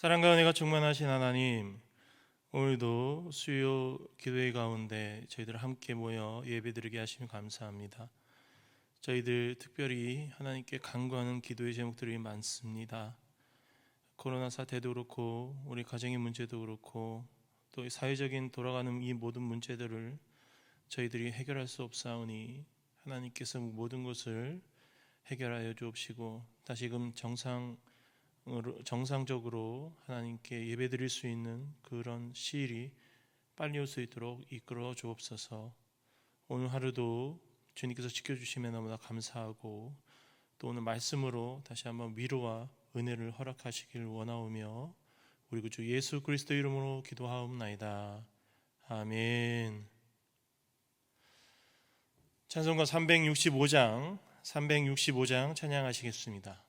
사랑과 은혜가 충만하신 하나님, 오늘도 수요 기도회 가운데 저희들 함께 모여 예배드리게 하시면 감사합니다. 저희들 특별히 하나님께 간구하는 기도의 제목들이 많습니다. 코로나 사태도 그렇고 우리 가정의 문제도 그렇고 또 사회적인 돌아가는 이 모든 문제들을 저희들이 해결할 수 없사오니 하나님께서 모든 것을 해결하여 주옵시고 다시금 정상적으로 하나님께 예배드릴 수 있는 그런 시일이 빨리 올 수 있도록 이끌어 주옵소서. 오늘 하루도 주님께서 지켜주시면 너무나 감사하고 또 오늘 말씀으로 다시 한번 위로와 은혜를 허락하시길 원하오며 우리 구주 예수 그리스도 이름으로 기도하옵나이다. 아멘. 찬송가 365장 찬양하시겠습니다.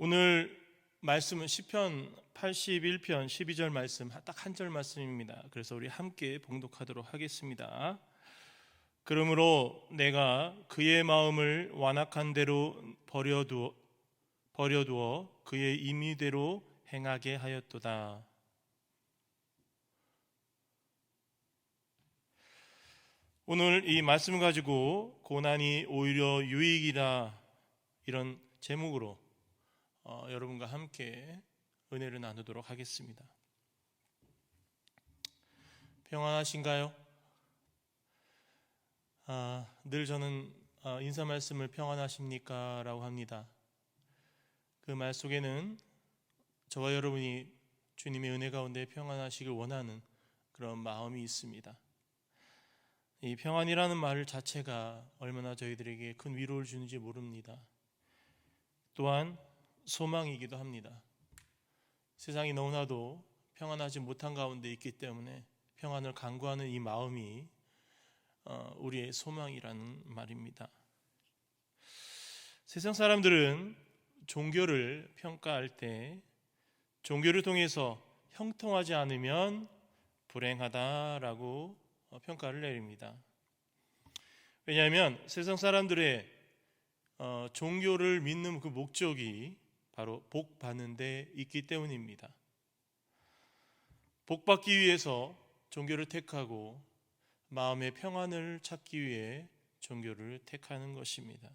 오늘 말씀은 시편 81편 12절 말씀, 딱 한 절 말씀입니다. 그래서 우리 함께 봉독하도록 하겠습니다. 그러므로 내가 그의 마음을 완악한 대로 버려두어 그의 임의대로 행하게 하였도다. 오늘 이 말씀을 가지고 고난이 오히려 유익이라, 이런 제목으로 여러분과 함께 은혜를 나누도록 하겠습니다. 평안하신가요? 늘 저는 인사 말씀을 평안하십니까? 라고 합니다. 그 말 속에는 저와 여러분이 주님의 은혜 가운데 평안하시길 원하는 그런 마음이 있습니다. 이 평안이라는 말 자체가 얼마나 저희들에게 큰 위로를 주는지 모릅니다. 또한 소망이기도 합니다. 세상이 너무나도 평안하지 못한 가운데 있기 때문에 평안을 간구하는 이 마음이 우리의 소망이라는 말입니다. 세상 사람들은 종교를 평가할 때 종교를 통해서 형통하지 않으면 불행하다라고 평가를 내립니다. 왜냐하면 세상 사람들의 종교를 믿는 그 목적이 바로 복 받는 데 있기 때문입니다. 복 받기 위해서 종교를 택하고 마음의 평안을 찾기 위해 종교를 택하는 것입니다.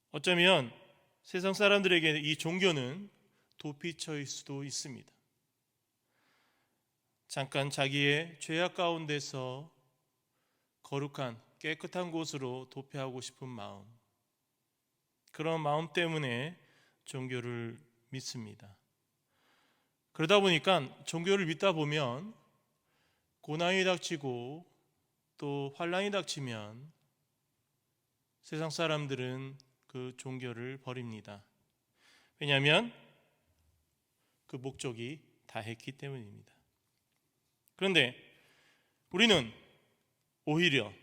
어쩌면 세상 사람들에게 이 종교는 도피처일 수도 있습니다. 잠깐 자기의 죄악 가운데서 거룩한 깨끗한 곳으로 도피하고 싶은 마음, 그런 마음 때문에 종교를 믿습니다. 그러다 보니까 종교를 믿다 보면 고난이 닥치고 또 환난이 닥치면 세상 사람들은 그 종교를 버립니다. 왜냐하면 그 목적이 다했기 때문입니다. 그런데 우리는 오히려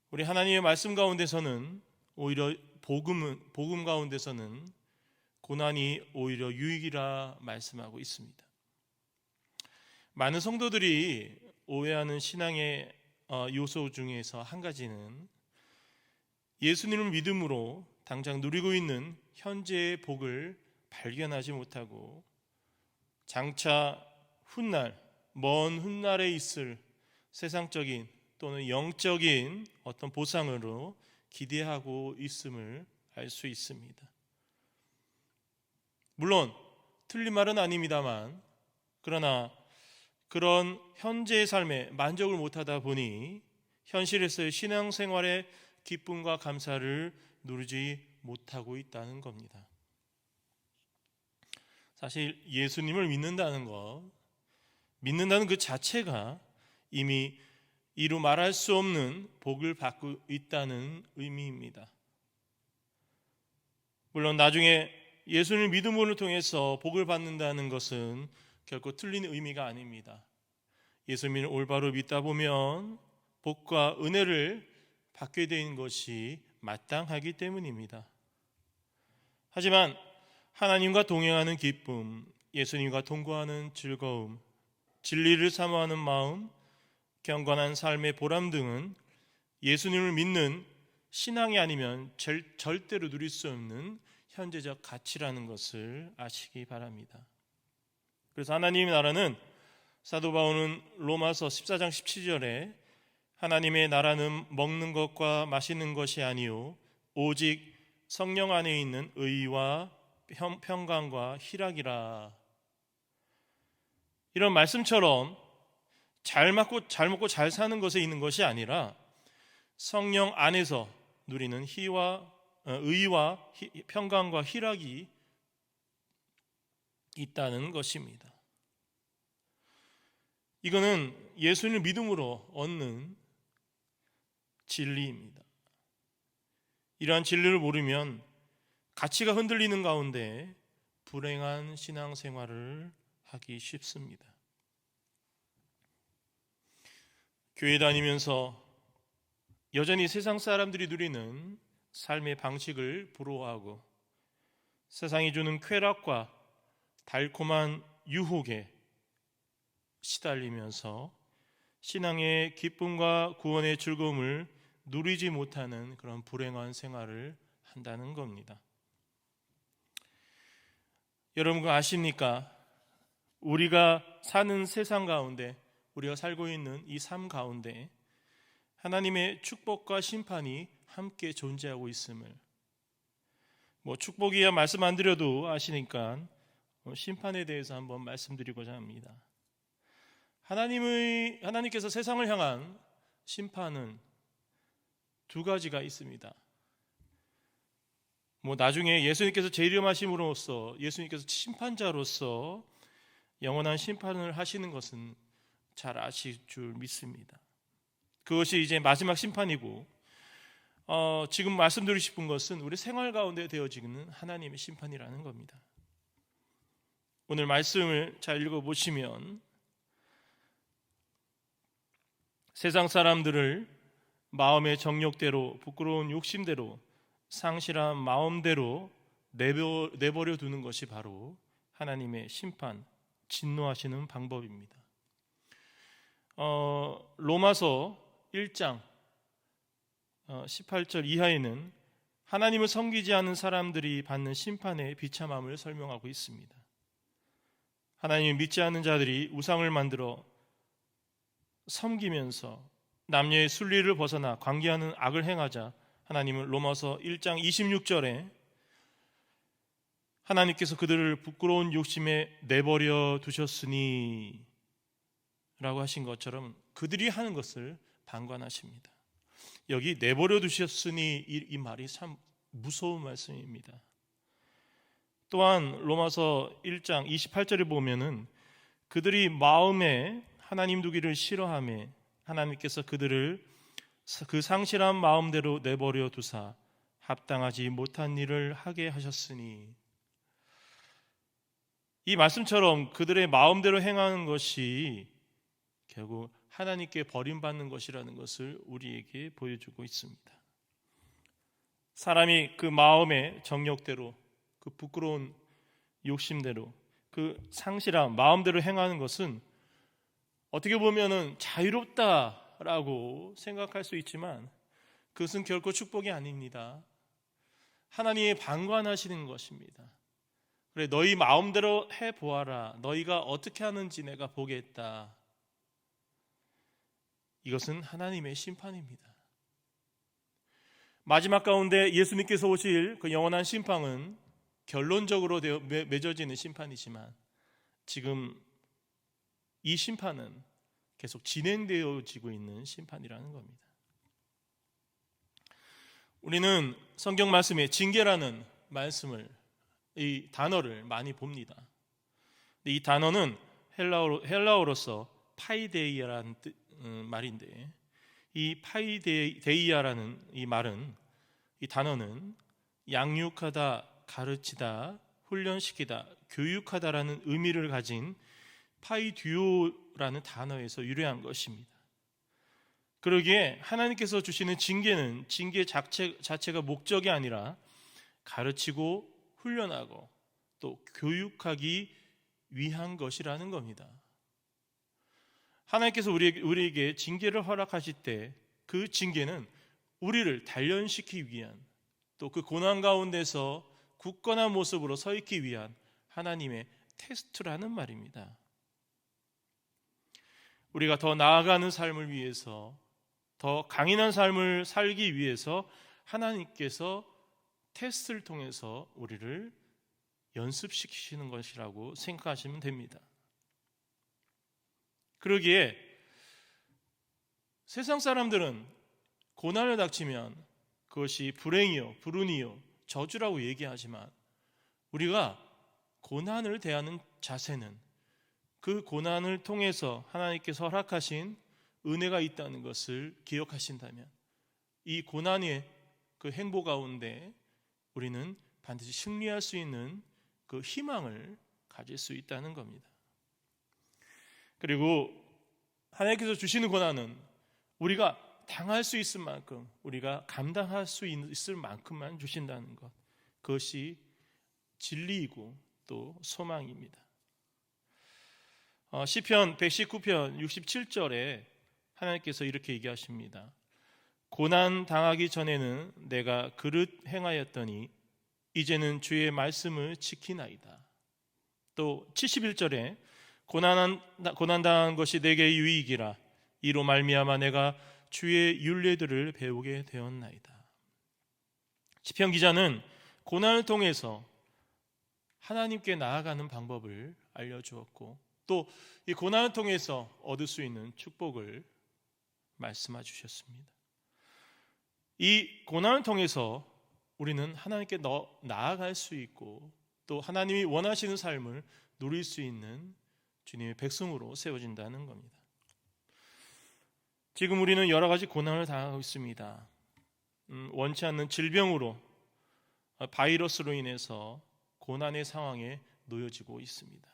우리 하나님의 말씀 가운데서는 오히려 복음 가운데서는 고난이 오히려 유익이라 말씀하고 있습니다. 많은 성도들이 오해하는 신앙의 요소 중에서 한 가지는 예수님을 믿음으로 당장 누리고 있는 현재의 복을 발견하지 못하고 장차 훗날, 먼 훗날에 있을 세상적인 또는 영적인 어떤 보상으로 기대하고 있음을 알 수 있습니다. 물론 틀린 말은 아닙니다만, 그러나 그런 현재의 삶에 만족을 못하다 보니 현실에서의 신앙생활의 기쁨과 감사를 누리지 못하고 있다는 겁니다. 사실 예수님을 믿는다는 것, 믿는다는 그 자체가 이미 이루 말할 수 없는 복을 받고 있다는 의미입니다. 물론 나중에 예수님을 믿음으로 통해서 복을 받는다는 것은 결코 틀린 의미가 아닙니다. 예수님을 올바로 믿다 보면 복과 은혜를 받게 되는 것이 마땅하기 때문입니다. 하지만 하나님과 동행하는 기쁨, 예수님과 동거하는 즐거움, 진리를 사모하는 마음, 경건한 삶의 보람 등은 예수님을 믿는 신앙이 아니면 절대로 누릴 수 없는 현재적 가치라는 것을 아시기 바랍니다. 그래서 하나님의 나라는, 사도 바울은 로마서 14장 17절에 하나님의 나라는 먹는 것과 마시는 것이 아니요 오직 성령 안에 있는 의와 평강과 희락이라. 이런 말씀처럼 잘 먹고 잘 사는 것에 있는 것이 아니라 성령 안에서 누리는 의와 평강과 희락이 있다는 것입니다. 이거는 예수님을 믿음으로 얻는 진리입니다. 이러한 진리를 모르면 가치가 흔들리는 가운데 불행한 신앙생활을 하기 쉽습니다. 교회 다니면서 여전히 세상 사람들이 누리는 삶의 방식을 부러워하고 세상이 주는 쾌락과 달콤한 유혹에 시달리면서 신앙의 기쁨과 구원의 즐거움을 누리지 못하는 그런 불행한 생활을 한다는 겁니다. 여러분 아십니까? 우리가 사는 세상 가운데, 우리가 살고 있는 이 삶 가운데 하나님의 축복과 심판이 함께 존재하고 있음을, 축복이야 말씀 안 드려도 아시니까 심판에 대해서 한번 말씀드리고자 합니다. 하나님께서 세상을 향한 심판은 두 가지가 있습니다. 나중에 예수님께서 재림하심으로써 예수님께서 심판자로서 영원한 심판을 하시는 것은 잘 아실 줄 믿습니다. 그것이 이제 마지막 심판이고, 지금 말씀드리고 싶은 것은 우리 생활 가운데 되어지는 하나님의 심판이라는 겁니다. 오늘 말씀을 잘 읽어보시면 세상 사람들을 마음의 정욕대로, 부끄러운 욕심대로, 상실한 마음대로 내버려 두는 것이 바로 하나님의 심판, 진노하시는 방법입니다. 로마서 1장 18절 이하에는 하나님을 섬기지 않는 사람들이 받는 심판의 비참함을 설명하고 있습니다. 하나님을 믿지 않는 자들이 우상을 만들어 섬기면서 남녀의 순리를 벗어나 관계하는 악을 행하자 하나님은 로마서 1장 26절에 하나님께서 그들을 부끄러운 욕심에 내버려 두셨으니 라고 하신 것처럼 그들이 하는 것을 방관하십니다. 여기 내버려 두셨으니 이 말이 참 무서운 말씀입니다. 또한 로마서 1장 28절에 보면은 그들이 마음에 하나님 두기를 싫어하며 하나님께서 그들을 그 상실한 마음대로 내버려 두사 합당하지 못한 일을 하게 하셨으니, 이 말씀처럼 그들의 마음대로 행하는 것이 결국 하나님께 버림받는 것이라는 것을 우리에게 보여주고 있습니다. 사람이 그 마음의 정욕대로, 그 부끄러운 욕심대로, 그 상실한 마음대로 행하는 것은 어떻게 보면은 자유롭다라고 생각할 수 있지만 그것은 결코 축복이 아닙니다. 하나님이 방관하시는 것입니다. 그래, 너희 마음대로 해보아라. 너희가 어떻게 하는지 내가 보겠다. 이것은 하나님의 심판입니다. 마지막 가운데 예수님께서 오실 그 영원한 심판은 결론적으로 맺어지는 심판이지만 지금 이 심판은 계속 진행되어지고 있는 심판이라는 겁니다. 우리는 성경 말씀에 징계라는 말씀을, 이 단어를 많이 봅니다. 이 단어는 헬라어로서 파이데이아라는 말인데, 이 파이데이아라는 이 말은, 이 단어는 양육하다, 가르치다, 훈련시키다, 교육하다라는 의미를 가진 파이듀오라는 단어에서 유래한 것입니다. 그러기에 하나님께서 주시는 징계는 징계 자체가 목적이 아니라 가르치고 훈련하고 또 교육하기 위한 것이라는 겁니다. 하나님께서 우리에게 징계를 허락하실 때 그 징계는 우리를 단련시키기 위한, 또 그 고난 가운데서 굳건한 모습으로 서 있기 위한 하나님의 테스트라는 말입니다. 우리가 더 나아가는 삶을 위해서, 더 강인한 삶을 살기 위해서 하나님께서 테스트를 통해서 우리를 연습시키시는 것이라고 생각하시면 됩니다. 그러기에 세상 사람들은 고난을 닥치면 그것이 불행이요, 불운이요, 저주라고 얘기하지만 우리가 고난을 대하는 자세는 그 고난을 통해서 하나님께서 허락하신 은혜가 있다는 것을 기억하신다면 이 고난의 그 행보 가운데 우리는 반드시 승리할 수 있는 그 희망을 가질 수 있다는 겁니다. 그리고 하나님께서 주시는 고난은 우리가 당할 수 있을 만큼, 우리가 감당할 수 있을 만큼만 주신다는 것, 그것이 진리이고 또 소망입니다. 시편 119편 67절에 하나님께서 이렇게 얘기하십니다. 고난 당하기 전에는 내가 그릇 행하였더니 이제는 주의 말씀을 지키나이다. 또 71절에 고난당한 것이 내게 유익이라 이로 말미암아 내가 주의 율례들을 배우게 되었나이다. 시편 기자는 고난을 통해서 하나님께 나아가는 방법을 알려주었고 또 이 고난을 통해서 얻을 수 있는 축복을 말씀해 주셨습니다. 이 고난을 통해서 우리는 하나님께 나아갈 수 있고 또 하나님이 원하시는 삶을 누릴 수 있는 주님의 백성으로 세워진다는 겁니다. 지금 우리는 여러 가지 고난을 당하고 있습니다. 원치 않는 질병으로, 바이러스로 인해서 고난의 상황에 놓여지고 있습니다.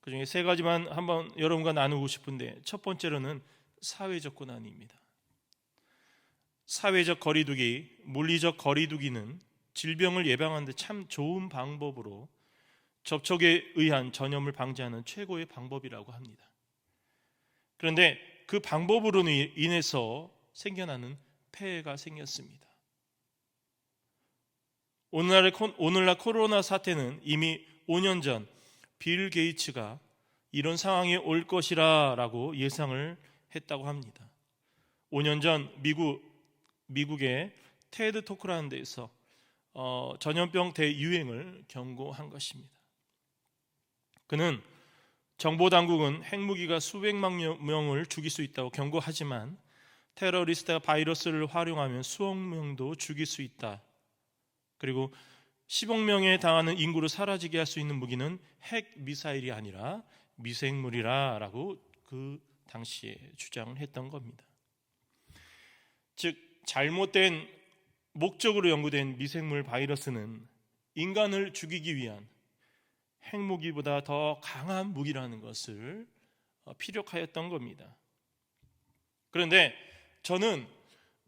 그중에 세 가지만 한번 여러분과 나누고 싶은데, 첫 번째로는 사회적 고난입니다. 사회적 거리두기, 물리적 거리두기는 질병을 예방하는 데 참 좋은 방법으로 접촉에 의한 전염을 방지하는 최고의 방법이라고 합니다. 그런데 그 방법으로 인해서 생겨나는 폐해가 생겼습니다. 오늘날 코로나 사태는 이미 5년 전 빌 게이츠가 이런 상황이 올 것이라고 예상을 했다고 합니다. 5년 전 미국의 테드 토크라는 데에서 전염병 대유행을 경고한 것입니다. 그는 정보당국은 핵무기가 수백만 명을 죽일 수 있다고 경고하지만 테러리스트가 바이러스를 활용하면 수억 명도 죽일 수 있다. 그리고 10억 명에 당하는 인구를 사라지게 할 수 있는 무기는 핵 미사일이 아니라 미생물이라고 그 당시에 주장을 했던 겁니다. 즉 잘못된 목적으로 연구된 미생물 바이러스는 인간을 죽이기 위한 핵무기보다 더 강한 무기라는 것을 피력하였던 겁니다. 그런데 저는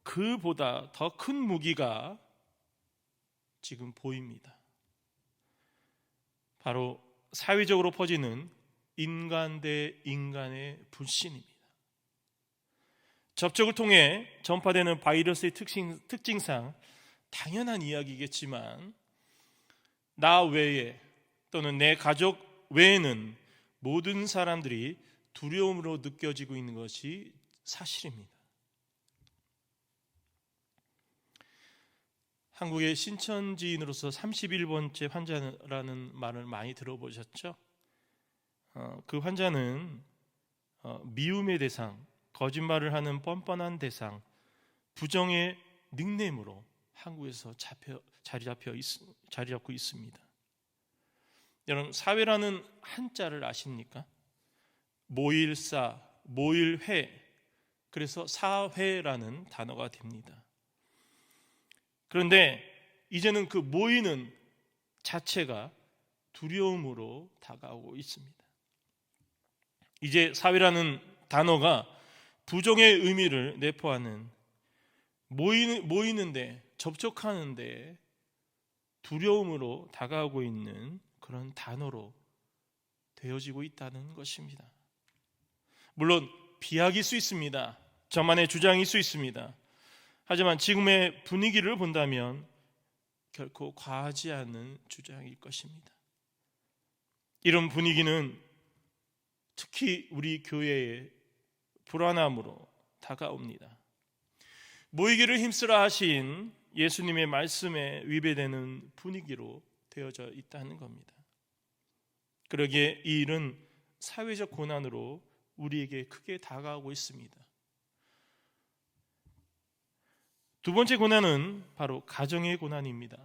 그보다 더 큰 무기가 지금 보입니다. 바로 사회적으로 퍼지는 인간 대 인간의 불신입니다. 접촉을 통해 전파되는 바이러스의 특징상 당연한 이야기겠지만 나 외에 또는 내 가족 외에는 모든 사람들이 두려움으로 느껴지고 있는 것이 사실입니다. 한국의 신천지인으로서 31번째 환자라는 말을 많이 들어보셨죠? 그 환자는 미움의 대상, 거짓말을 하는 뻔뻔한 대상, 부정의 닉네임으로 한국에서 자리 잡고 있습니다. 여러분, 사회라는 한자를 아십니까? 모일사, 모일회, 그래서 사회라는 단어가 됩니다. 그런데 이제는 그 모이는 자체가 두려움으로 다가오고 있습니다. 이제 사회라는 단어가 부정의 의미를 내포하는, 모이는데, 접촉하는데 두려움으로 다가오고 있는 그런 단어로 되어지고 있다는 것입니다. 물론 비약일 수 있습니다. 저만의 주장일 수 있습니다. 하지만 지금의 분위기를 본다면 결코 과하지 않은 주장일 것입니다. 이런 분위기는 특히 우리 교회의 불안함으로 다가옵니다. 모이기를 힘쓰라 하신 예수님의 말씀에 위배되는 분위기로 되어져 있다는 겁니다. 그러기에 이 일은 사회적 고난으로 우리에게 크게 다가오고 있습니다. 두 번째 고난은 바로 가정의 고난입니다.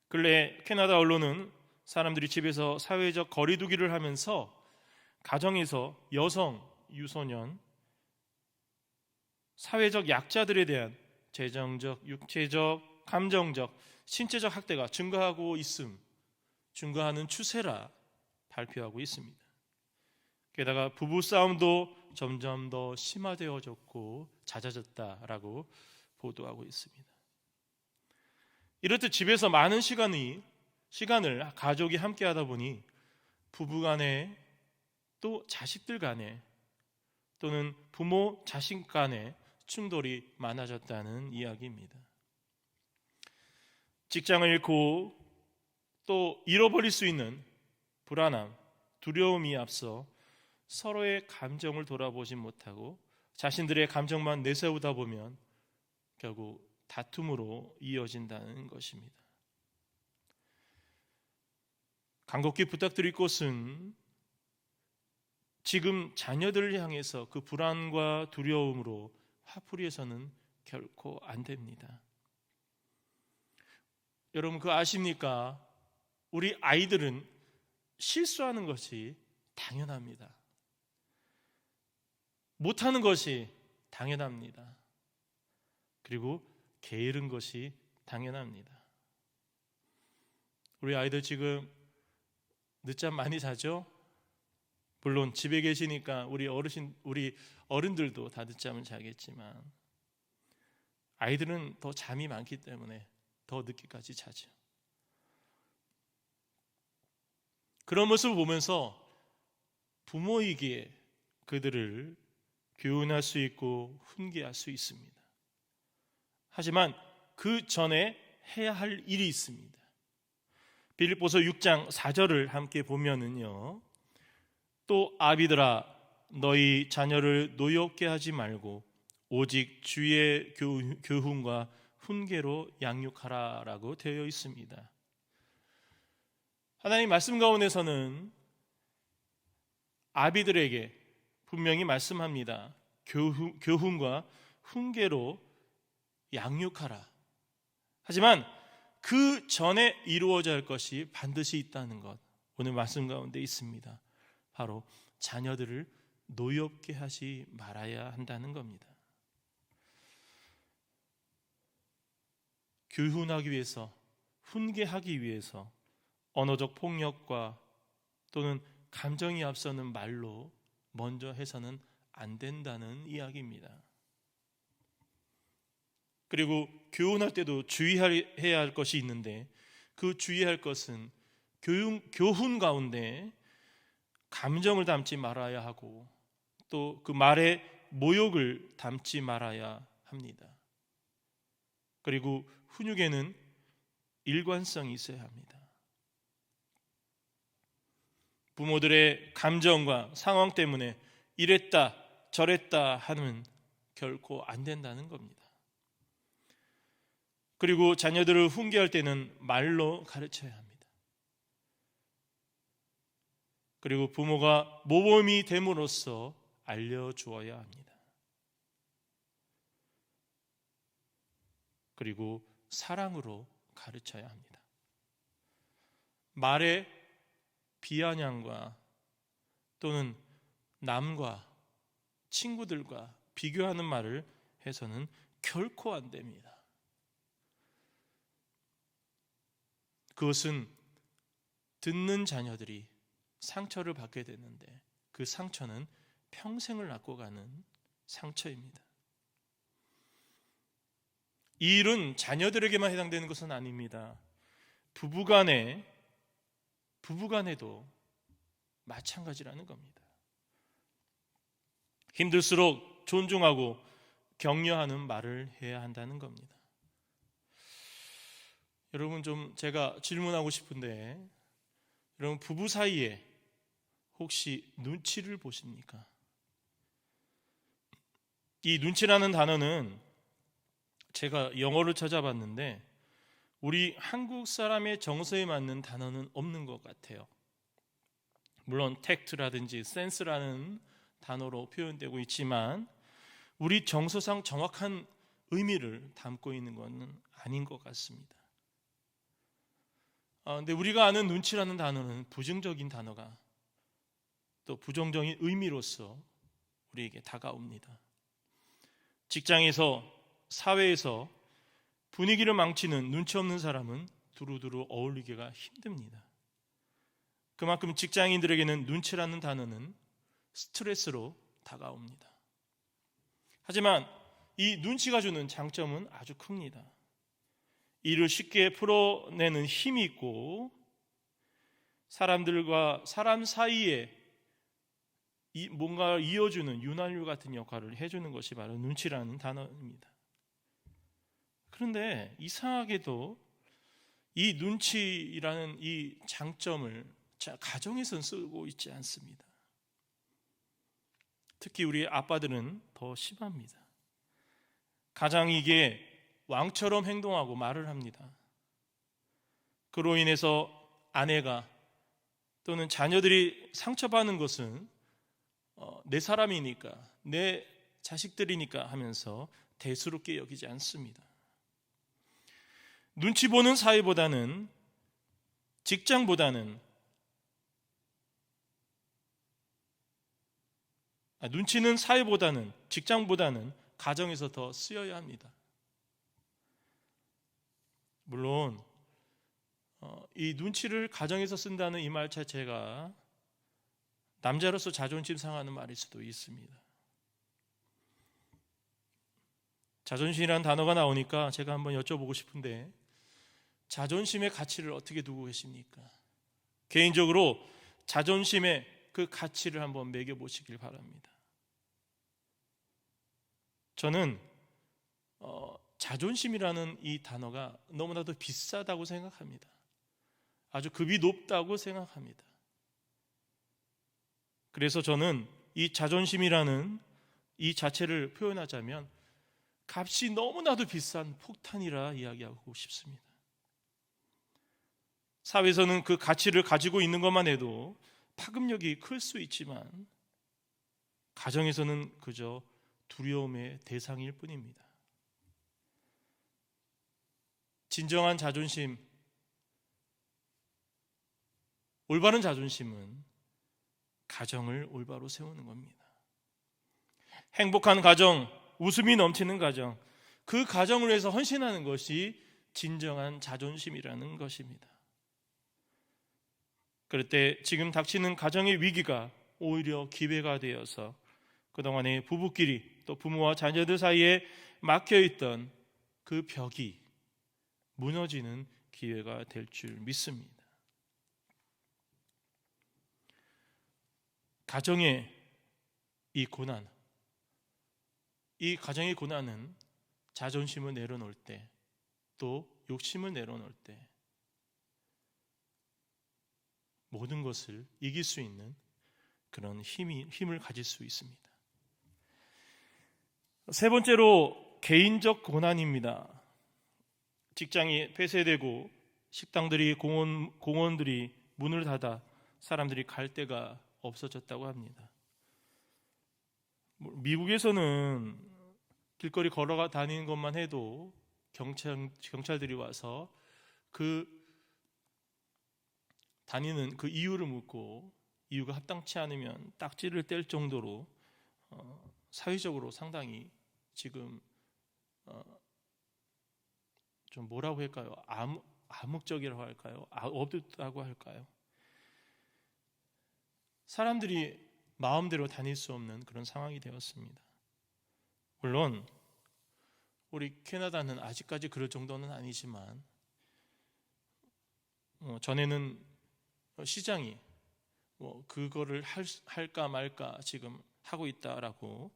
근래 캐나다 언론은 사람들이 집에서 사회적 거리두기를 하면서 가정에서 여성, 유소년, 사회적 약자들에 대한 재정적, 육체적, 감정적, 신체적 학대가 증가하는 추세라 발표하고 있습니다. 게다가 부부싸움도 점점 더 심화되어졌고 잦아졌다라고 보도하고 있습니다. 이렇듯 집에서 많은 시간을 가족이 함께 하다 보니 부부 간에 또 자식들 간에 또는 부모 자식 간에 충돌이 많아졌다는 이야기입니다. 직장을 잃고 또 잃어버릴 수 있는 불안함, 두려움이 앞서 서로의 감정을 돌아보지 못하고 자신들의 감정만 내세우다 보면 결국 다툼으로 이어진다는 것입니다. 간곡히 부탁드릴 것은 지금 자녀들을 향해서 그 불안과 두려움으로 화풀이해서는 결코 안 됩니다. 여러분 그거 아십니까? 우리 아이들은 실수하는 것이 당연합니다. 못하는 것이 당연합니다. 그리고 게으른 것이 당연합니다. 우리 아이들 지금 늦잠 많이 자죠? 물론 집에 계시니까 우리 어른들도 다 늦잠을 자겠지만 아이들은 더 잠이 많기 때문에 더 늦게까지 자죠. 그런 모습을 보면서 부모이기에 그들을 교훈할 수 있고 훈계할 수 있습니다. 하지만 그 전에 해야 할 일이 있습니다. 빌립보서 6장 4절을 함께 보면은요, 또 아비들아 너희 자녀를 노엽게 하지 말고 오직 주의 교훈과 훈계로 양육하라라고 되어 있습니다. 하나님 말씀 가운데서는 아비들에게 분명히 말씀합니다. 교훈과 훈계로 양육하라. 하지만 그 전에 이루어져야 할 것이 반드시 있다는 것, 오늘 말씀 가운데 있습니다. 바로 자녀들을 노엽게 하지 말아야 한다는 겁니다. 교훈하기 위해서, 훈계하기 위해서 언어적 폭력과 또는 감정이 앞서는 말로 먼저 해서는 안 된다는 이야기입니다. 그리고 교훈할 때도 주의해야 할 것이 있는데, 그 주의할 것은 교훈 가운데 감정을 담지 말아야 하고 또 그 말에 모욕을 담지 말아야 합니다. 그리고 훈육에는 일관성이 있어야 합니다. 부모들의 감정과 상황 때문에 이랬다 저랬다 하면 결코 안 된다는 겁니다. 그리고 자녀들을 훈계할 때는 말로 가르쳐야 합니다. 그리고 부모가 모범이 됨으로써 알려주어야 합니다. 그리고 사랑으로 가르쳐야 합니다. 말에 비아냥과 또는 남과 친구들과 비교하는 말을 해서는 결코 안 됩니다. 그것은 듣는 자녀들이 상처를 받게 되는데 그 상처는 평생을 안고 가는 상처입니다. 이 일은 자녀들에게만 해당되는 것은 아닙니다. 부부간에도 마찬가지라는 겁니다. 힘들수록 존중하고 격려하는 말을 해야 한다는 겁니다. 여러분, 좀 제가 질문하고 싶은데, 여러분 부부 사이에 혹시 눈치를 보십니까? 이 눈치라는 단어는 제가 영어를 찾아봤는데 우리 한국 사람의 정서에 맞는 단어는 없는 것 같아요. 물론 택트라든지 센스라는 단어로 표현되고 있지만 우리 정서상 정확한 의미를 담고 있는 것은 아닌 것 같습니다. 근데 우리가 아는 눈치라는 단어는 부정적인 단어가 또 부정적인 의미로서 우리에게 다가옵니다. 직장에서, 사회에서 분위기를 망치는 눈치 없는 사람은 두루두루 어울리기가 힘듭니다. 그만큼 직장인들에게는 눈치라는 단어는 스트레스로 다가옵니다. 하지만 이 눈치가 주는 장점은 아주 큽니다. 일을 쉽게 풀어내는 힘이 있고 사람들과 사람 사이에 뭔가 이어주는 윤활유 같은 역할을 해주는 것이 바로 눈치라는 단어입니다. 그런데 이상하게도 이 눈치라는 이 장점을 가정에서는 쓰고 있지 않습니다. 특히 우리 아빠들은 더 심합니다. 가장이 이게 왕처럼 행동하고 말을 합니다. 그로 인해서 아내가 또는 자녀들이 상처받는 것은 내 사람이니까, 내 자식들이니까 하면서 대수롭게 여기지 않습니다. 눈치 보는 사회보다는, 눈치는 사회보다는, 직장보다는 가정에서 더 쓰여야 합니다. 물론 이 눈치를 가정에서 쓴다는 이 말 자체가 남자로서 자존심 상하는 말일 수도 있습니다. 자존심이라는 단어가 나오니까 제가 한번 여쭤보고 싶은데, 자존심의 가치를 어떻게 두고 계십니까? 개인적으로 자존심의 그 가치를 한번 매겨보시길 바랍니다. 저는 자존심이라는 이 단어가 너무나도 비싸다고 생각합니다. 아주 급이 높다고 생각합니다. 그래서 저는 이 자존심이라는 이 자체를 표현하자면 값이 너무나도 비싼 폭탄이라 이야기하고 싶습니다. 사회에서는 그 가치를 가지고 있는 것만 해도 파급력이 클 수 있지만 가정에서는 그저 두려움의 대상일 뿐입니다. 진정한 자존심, 올바른 자존심은 가정을 올바로 세우는 겁니다. 행복한 가정, 웃음이 넘치는 가정, 그 가정을 위해서 헌신하는 것이 진정한 자존심이라는 것입니다. 그럴 때 지금 닥치는 가정의 위기가 오히려 기회가 되어서 그동안에 부부끼리 또 부모와 자녀들 사이에 막혀있던 그 벽이 무너지는 기회가 될 줄 믿습니다. 가정의 이 고난, 이 가정의 고난은 자존심을 내려놓을 때, 또 욕심을 내려놓을 때 모든 것을 이길 수 있는 그런 힘을 가질 수 있습니다. 세 번째로 개인적 고난입니다. 직장이 폐쇄되고 식당들이 공원들이 문을 닫아 사람들이 갈 데가 없어졌다고 합니다. 미국에서는 길거리 걸어가 다니는 것만 해도 경찰들이 와서 그 다니는 그 이유를 묻고 이유가 합당치 않으면 딱지를 뗄 정도로 사회적으로 상당히 지금 좀 뭐라고 할까요? 암묵적이라고 할까요? 어둡다고 할까요? 사람들이 마음대로 다닐 수 없는 그런 상황이 되었습니다. 물론 우리 캐나다는 아직까지 그럴 정도는 아니지만 전에는 시장이 그거를 할까 말까 지금 하고 있다라고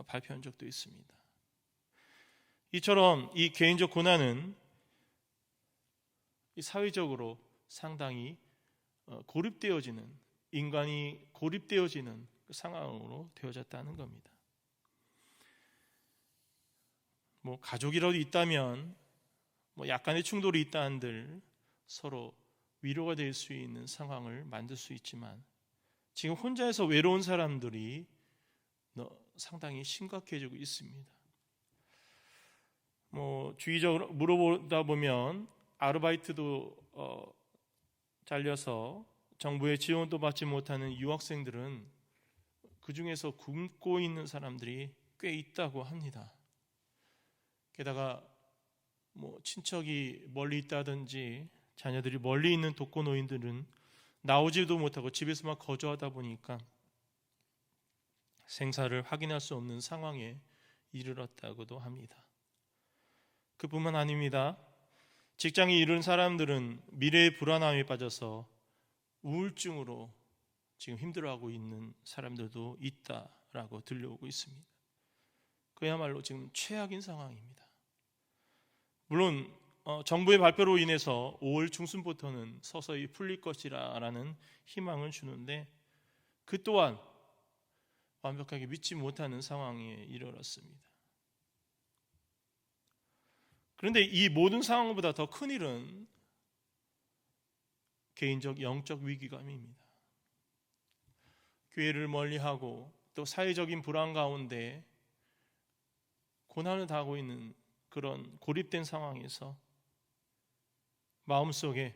발표한 적도 있습니다. 이처럼 이 개인적 고난은 사회적으로 상당히 고립되어지는, 인간이 고립되어지는 상황으로 되어졌다는 겁니다. 가족이라도 있다면 약간의 충돌이 있다 한들 서로 위로가 될 수 있는 상황을 만들 수 있지만 지금 혼자서 외로운 사람들이 상당히 심각해지고 있습니다. 주의적으로 물어보다 보면 아르바이트도 잘려서 정부의 지원도 받지 못하는 유학생들은 그 중에서 굶고 있는 사람들이 꽤 있다고 합니다. 게다가 친척이 멀리 있다든지 자녀들이 멀리 있는 독거노인들은 나오지도 못하고 집에서만 거주하다 보니까 생사를 확인할 수 없는 상황에 이르렀다고도 합니다. 그뿐만 아닙니다. 직장에 이른 사람들은 미래의 불안함에 빠져서 우울증으로 지금 힘들어하고 있는 사람들도 있다라고 들려오고 있습니다. 그야말로 지금 최악인 상황입니다. 물론 정부의 발표로 인해서 5월 중순부터는 서서히 풀릴 것이라는 희망을 주는데 그 또한 완벽하게 믿지 못하는 상황에 이르렀습니다. 그런데 이 모든 상황보다 더 큰 일은 개인적 영적 위기감입니다. 교회를 멀리하고 또 사회적인 불안 가운데 고난을 당하고 있는 그런 고립된 상황에서 마음속에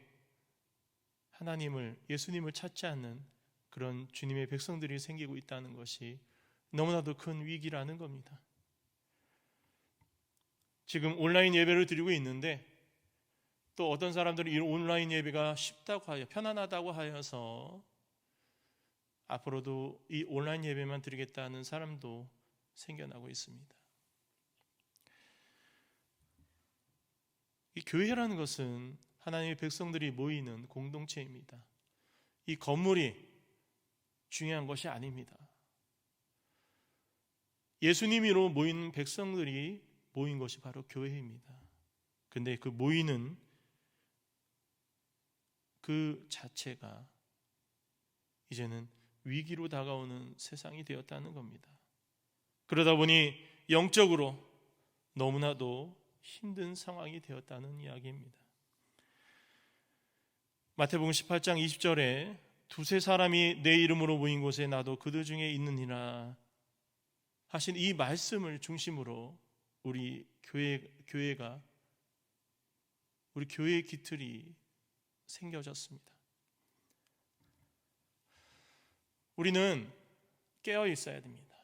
하나님을, 예수님을 찾지 않는 그런 주님의 백성들이 생기고 있다는 것이 너무나도 큰 위기라는 겁니다. 지금 온라인 예배를 드리고 있는데 또 어떤 사람들은 이 온라인 예배가 쉽다고 하여, 편안하다고 하여서 앞으로도 이 온라인 예배만 드리겠다는 사람도 생겨나고 있습니다. 이 교회라는 것은 하나님의 백성들이 모이는 공동체입니다. 이 건물이 중요한 것이 아닙니다. 예수님으로 모이는 백성들이 모인 것이 바로 교회입니다. 근데 그 모이는 그 자체가 이제는 위기로 다가오는 세상이 되었다는 겁니다. 그러다 보니 영적으로 너무나도 힘든 상황이 되었다는 이야기입니다. 마태복음 18장 20절에 두세 사람이 내 이름으로 모인 곳에 나도 그들 중에 있느니라 하신 이 말씀을 중심으로 우리 교회가 우리 교회의 기틀이 생겨졌습니다. 우리는 깨어 있어야 됩니다.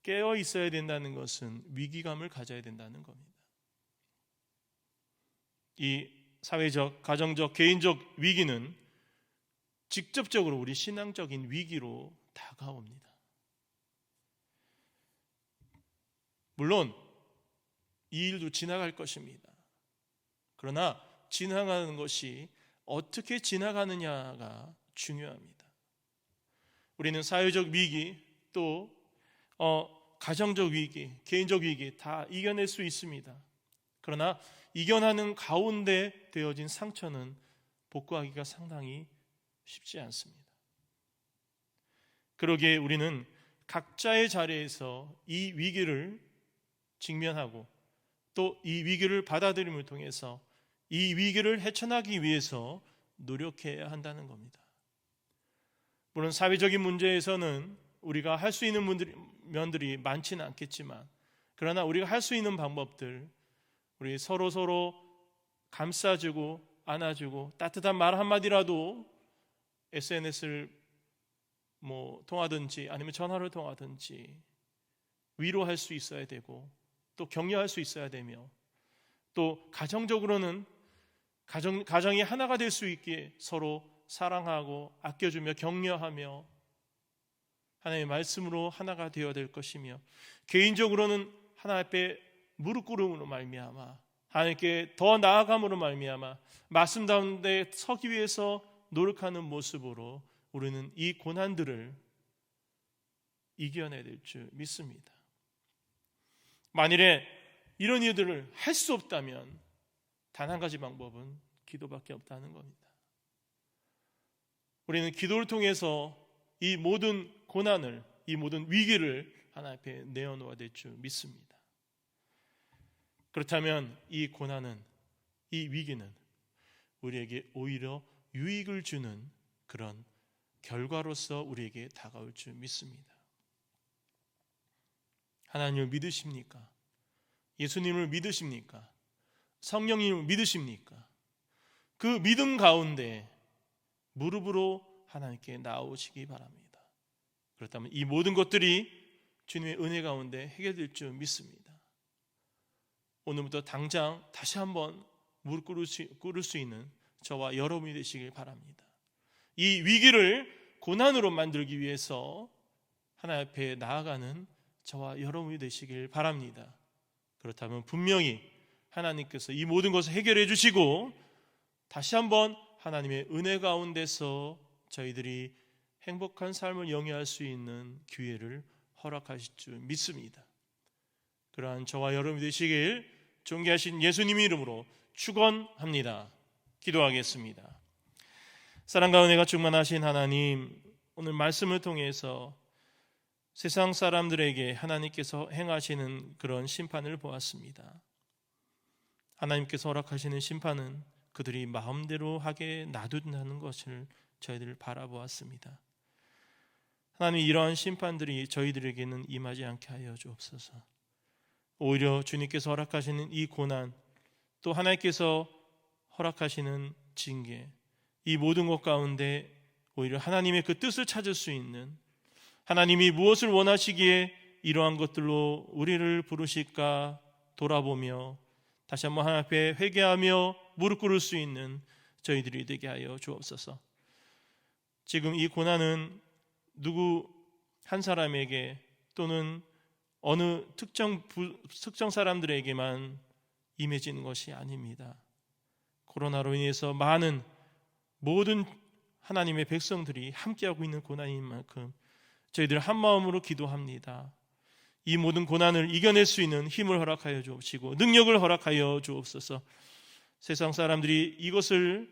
깨어 있어야 된다는 것은 위기감을 가져야 된다는 겁니다. 이 사회적, 가정적, 개인적 위기는 직접적으로 우리 신앙적인 위기로 다가옵니다. 물론 이 일도 지나갈 것입니다. 그러나 지나가는 것이 어떻게 지나가느냐가 중요합니다. 우리는 사회적 위기, 또 가정적 위기, 개인적 위기 다 이겨낼 수 있습니다. 그러나 이겨나는 가운데 되어진 상처는 복구하기가 상당히 쉽지 않습니다. 그러기에 우리는 각자의 자리에서 이 위기를 직면하고 또 이 위기를 받아들임을 통해서 이 위기를 헤쳐나기 위해서 노력해야 한다는 겁니다. 물론 사회적인 문제에서는 우리가 할 수 있는 면들이 많지는 않겠지만, 그러나 우리가 할 수 있는 방법들, 우리 서로 감싸주고 안아주고 따뜻한 말 한마디라도 SNS를 통하든지 아니면 전화를 통하든지 위로할 수 있어야 되고, 또 격려할 수 있어야 되며, 또 가정적으로는 가정이 하나가 될 수 있기에 서로 사랑하고 아껴주며 격려하며 하나님의 말씀으로 하나가 되어야 될 것이며, 개인적으로는 하나님 앞에 무릎 꿇음으로 말미암아 하나님께 더 나아감으로 말미암아 말씀 가운데 서기 위해서 노력하는 모습으로 우리는 이 고난들을 이겨내야 될 줄 믿습니다. 만일에 이런 일들을 할 수 없다면 단 한 가지 방법은 기도밖에 없다는 겁니다. 우리는 기도를 통해서 이 모든 고난을, 이 모든 위기를 하나님 앞에 내어놓아야 될 줄 믿습니다. 그렇다면 이 고난은, 이 위기는 우리에게 오히려 유익을 주는 그런 결과로서 우리에게 다가올 줄 믿습니다. 하나님을 믿으십니까? 예수님을 믿으십니까? 성령님을 믿으십니까? 그 믿음 가운데 무릎으로 하나님께 나오시기 바랍니다. 그렇다면 이 모든 것들이 주님의 은혜 가운데 해결될 줄 믿습니다. 오늘부터 당장 다시 한번 무릎 꿇을 수 있는 저와 여러분이 되시길 바랍니다. 이 위기를 고난으로 만들기 위해서 하나님 앞에 나아가는 저와 여러분이 되시길 바랍니다. 그렇다면 분명히 하나님께서 이 모든 것을 해결해 주시고 다시 한번 하나님의 은혜 가운데서 저희들이 행복한 삶을 영위할 수 있는 기회를 허락하실 줄 믿습니다. 그러한 저와 여러분이 되시길 존귀하신 예수님의 이름으로 축원합니다. 기도하겠습니다. 사랑과 은혜가 충만하신 하나님, 오늘 말씀을 통해서 세상 사람들에게 하나님께서 행하시는 그런 심판을 보았습니다. 하나님께서 허락하시는 심판은 그들이 마음대로 하게 놔둔다는 것을 저희들 바라보았습니다. 하나님, 이러한 심판들이 저희들에게는 임하지 않게 하여 주옵소서. 오히려 주님께서 허락하시는 이 고난, 또 하나님께서 허락하시는 징계, 이 모든 것 가운데 오히려 하나님의 그 뜻을 찾을 수 있는, 하나님이 무엇을 원하시기에 이러한 것들로 우리를 부르실까 돌아보며 다시 한번 하나님 앞에 회개하며 무릎 꿇을 수 있는 저희들이 되게 하여 주옵소서. 지금 이 고난은 누구 한 사람에게 또는 어느 특정 사람들에게만 임해지는 것이 아닙니다. 코로나로 인해서 많은 모든 하나님의 백성들이 함께하고 있는 고난인 만큼 저희들 한 마음으로 기도합니다. 이 모든 고난을 이겨낼 수 있는 힘을 허락하여 주옵시고 능력을 허락하여 주옵소서. 세상 사람들이 이것을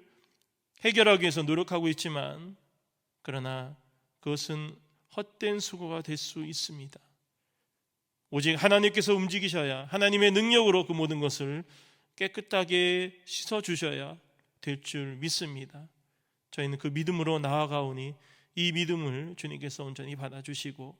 해결하기 위해서 노력하고 있지만 그러나 그것은 헛된 수고가 될 수 있습니다. 오직 하나님께서 움직이셔야, 하나님의 능력으로 그 모든 것을 깨끗하게 씻어주셔야 될 줄 믿습니다. 저희는 그 믿음으로 나아가오니 이 믿음을 주님께서 온전히 받아주시고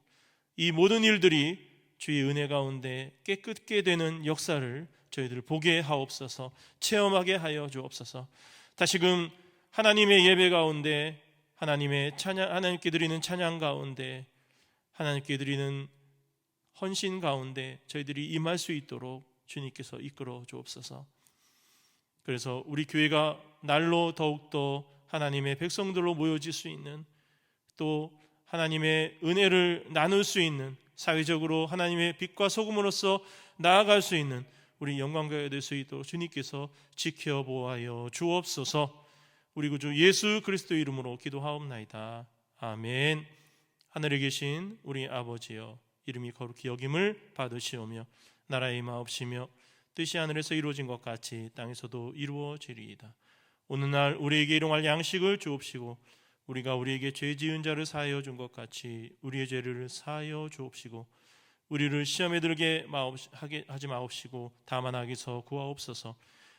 이 모든 일들이 주의 은혜 가운데 깨끗게 되는 역사를 저희들 보게 하옵소서. 체험하게 하여 주옵소서. 다시금 하나님의 예배 가운데 하나님께 드리는 찬양 가운데 하나님께 드리는 헌신 가운데 저희들이 임할 수 있도록 주님께서 이끌어 주옵소서. 그래서 우리 교회가 날로 더욱더 하나님의 백성들로 모여질 수 있는, 또 하나님의 은혜를 나눌 수 있는, 사회적으로 하나님의 빛과 소금으로서 나아갈 수 있는 우리 영광교회가 될 수 있도록 주님께서 지켜보아여 주옵소서. 우리 구주 예수 그리스도의 이름으로 기도하옵나이다. 아멘. 하늘에 계신 우리 아버지여, 이름이 거룩히 여김을 받으시오며 나라의 임하옵시며 뜻이 하늘에서 이루어진 것 같이 땅에서도 이루어지리이다. 오늘날 우리에게 일용할 양식을 주옵시고 우리가 우리에게 죄 지은 자를 사하여 준 것 같이 우리의 죄를 사하여 주옵시고 우리를 시험에 들게 하지 마옵시고 다만 악에서 구하옵소서.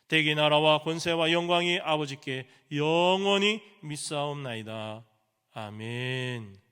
대개 나라와 권세와 영광이 아버지께 영원히 믿사옵나이다. 아멘.